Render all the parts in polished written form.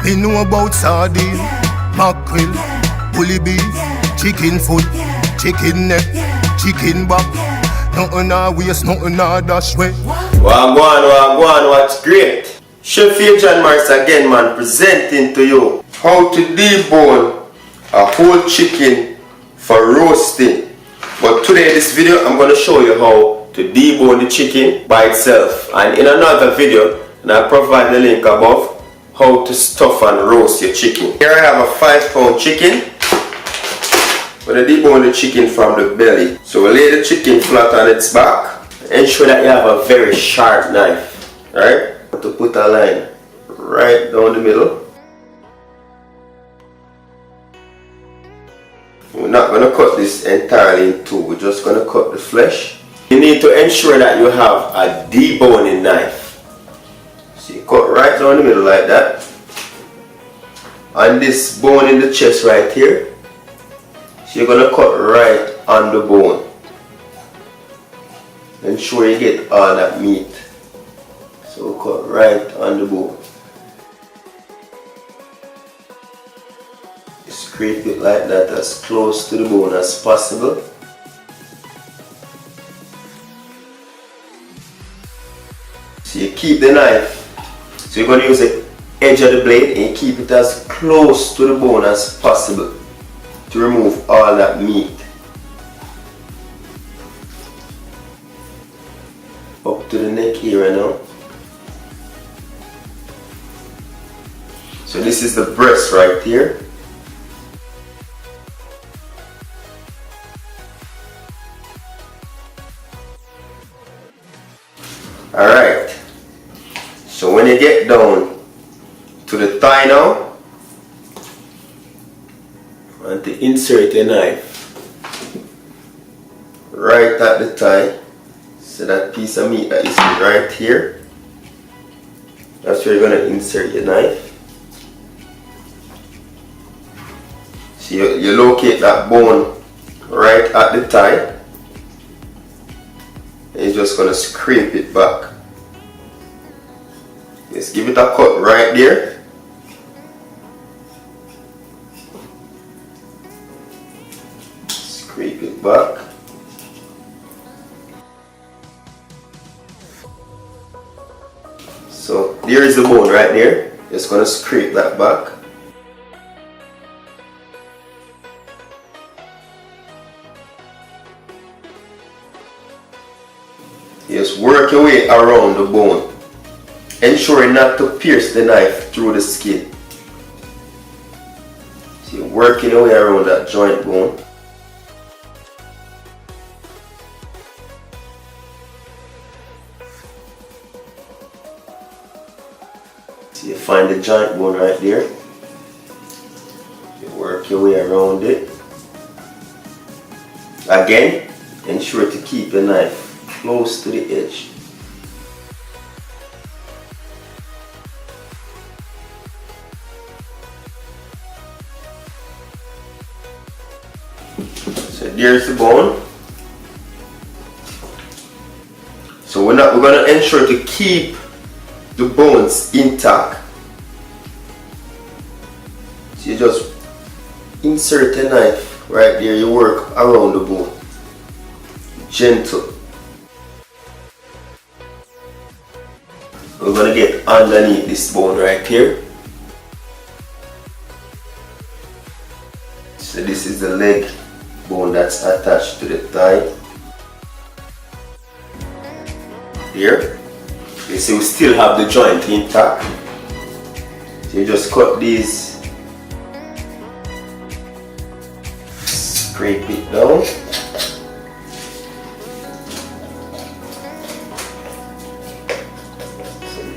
Me know about sardine, mackerel, bully beef, chicken foot, chicken neck, chicken back. Nothing I waste, nothing I dash way. Wagwan, what's great? Chef John Mars again, man, presenting to you how to debone a whole chicken for roasting. But today, this video, I'm going to show you how to debone the chicken by itself. And in another video, and I'll provide the link above, how to stuff and roast your chicken. Here I have a 5-pound chicken. We're going to debone the chicken from the belly. So we'll lay the chicken flat on its back. Ensure that you have a very sharp knife, right? To put a line right down the middle. We're not going to cut this entirely in two. We're just going to cut the flesh. You need to ensure that you have a deboning knife. So you cut right down the middle like that. And this bone in the chest right here. So you're going to cut right on the bone. Ensure you get all that meat. So cut right on the bone. Scrape it like that, as close to the bone as possible. So you keep the knife. So you're going to use the edge of the blade and you keep it as close to the bone as possible to remove all that meat. Up to the neck area now. So this is the breast right here. Alright. So when you get down to the thigh now, and to insert your knife right at the thigh. So that piece of meat that is right here, that's where you're going to insert your knife. So you locate that bone right at the thigh, and you're just going to scrape it back. Just give it a cut right there. Scrape it back. So there is the bone right there. Just going to scrape that back. Just work your way around the bone, ensuring not to pierce the knife through the skin. So you're working your way around that joint bone. So you find the joint bone right there. You work your way around it. Again, ensure to keep the knife close to the edge. So there's the bone. So we're going to ensure to keep the bones intact. So you just insert the knife right there. You work around the bone. Gentle. We're going to get underneath this bone right here. So this is the leg bone that's attached to the thigh. Here. You see we still have the joint intact. So you just cut these. Scrape it down.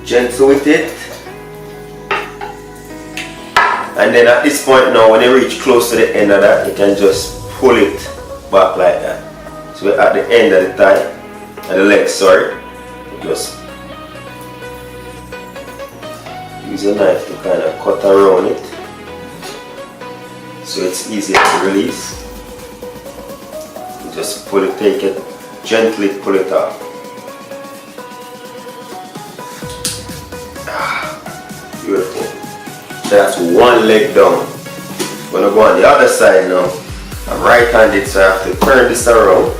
Gentle with it, and then at this point now, when you reach close to the end of that, you can just pull it back like that. So we're at the end of the thigh, and the leg, sorry. Just use a knife to kind of cut around it so it's easier to release. You just pull it, take it, gently pull it off. Beautiful. So that's one leg down. I'm gonna go on the other side now. I'm right-handed, so I have to turn this around.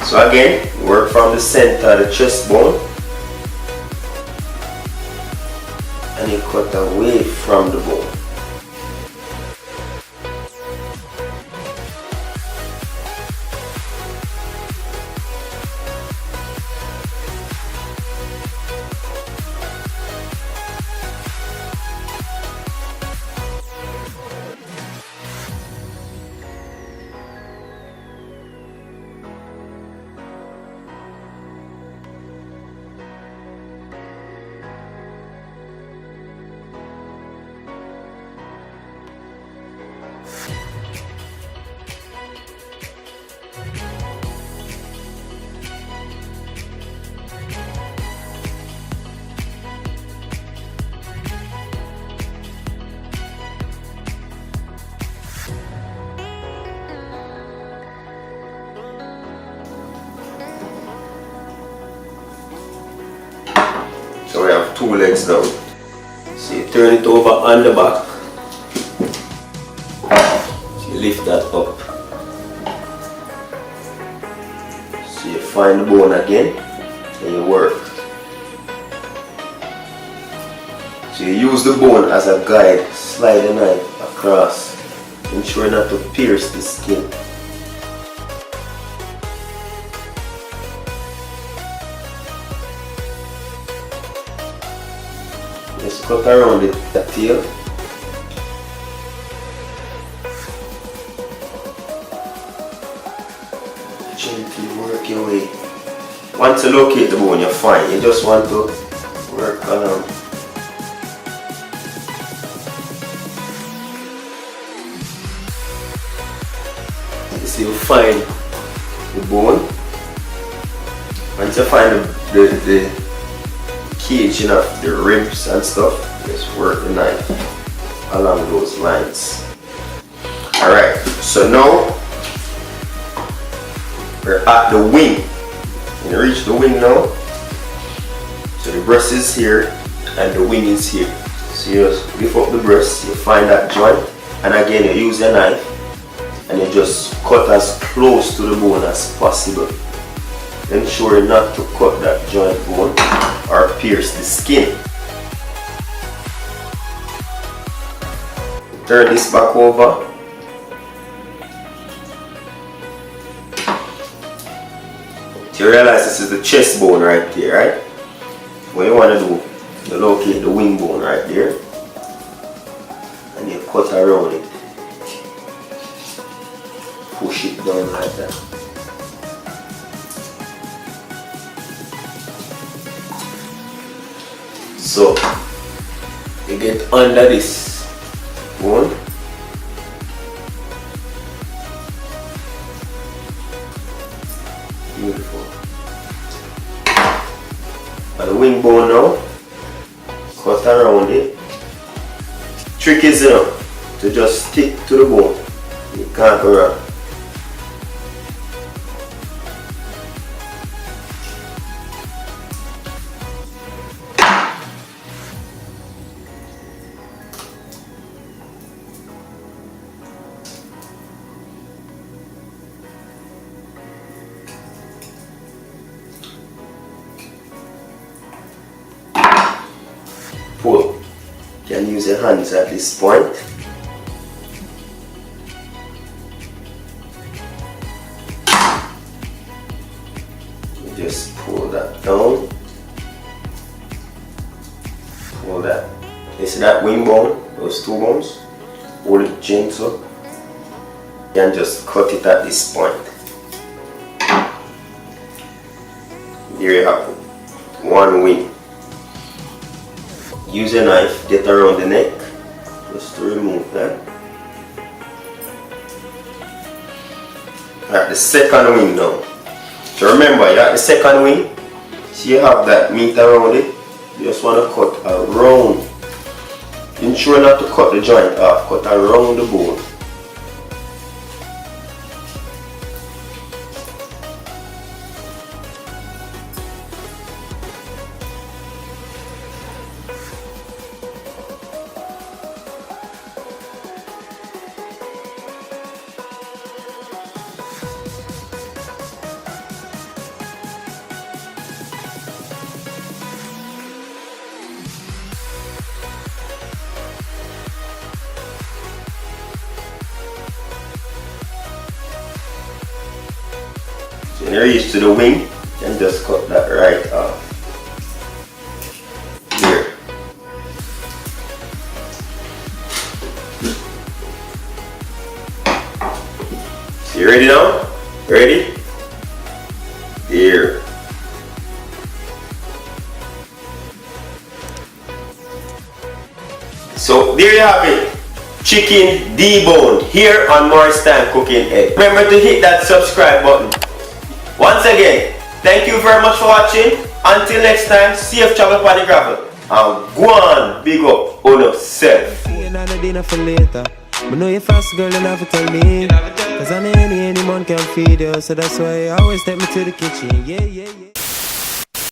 So again, work from the center of the chest bone. And you cut away from the bone. So we have two legs now. So you turn it over on the back. So you lift that up. So you find the bone again and you work. So you use the bone as a guide. Slide the knife across. Ensure not to pierce the skin. Just cut around the tail. Gently work your way. Once you locate the bone, you're fine. You just want to work along. So you find the bone. Once you find the cage, you know, the ribs and stuff, just work the knife along those lines. Alright, so now we're at the wing. When you reach the wing now, so the breast is here and the wing is here. So you just lift up the breast, you find that joint, and again you use your knife and you just cut as close to the bone as possible. Ensure not to cut that joint bone or pierce the skin. Turn this back over. So you realize this is the chest bone right there, right? What you want to do, you locate the wing bone right there and you cut around it. Push it down like that. So you get under this bone. Beautiful. And the wing bone now, cut around it. Trick is, you know, to just stick to the bone. You can't go wrong. Pull. You can use your hands at this point. You just pull that down. Pull that. You see that wing bone? Those two bones? Hold it gentle. And just cut it at this point. There you have it. One wing. Use a knife, get around the neck, just to remove that. At the second wing now. So remember, you're at the second wing, so you have that meat around it. You just want to cut around. Ensure not to cut the joint off, cut around the bone. When you reach to the wing, you can just cut that right off. Here. So you ready now? Ready? Here. So there you have it. Chicken deboned here on Morris Time Cooking Egg. Remember to hit that subscribe button. Once again, thank you very much for watching. Until next time, safe travel upon the gravel. And go on, big up on yourself. I know you're fast, girl, and have to tell me. Cause any man can feed you. So that's why I always take me to the kitchen. Yeah, yeah, yeah.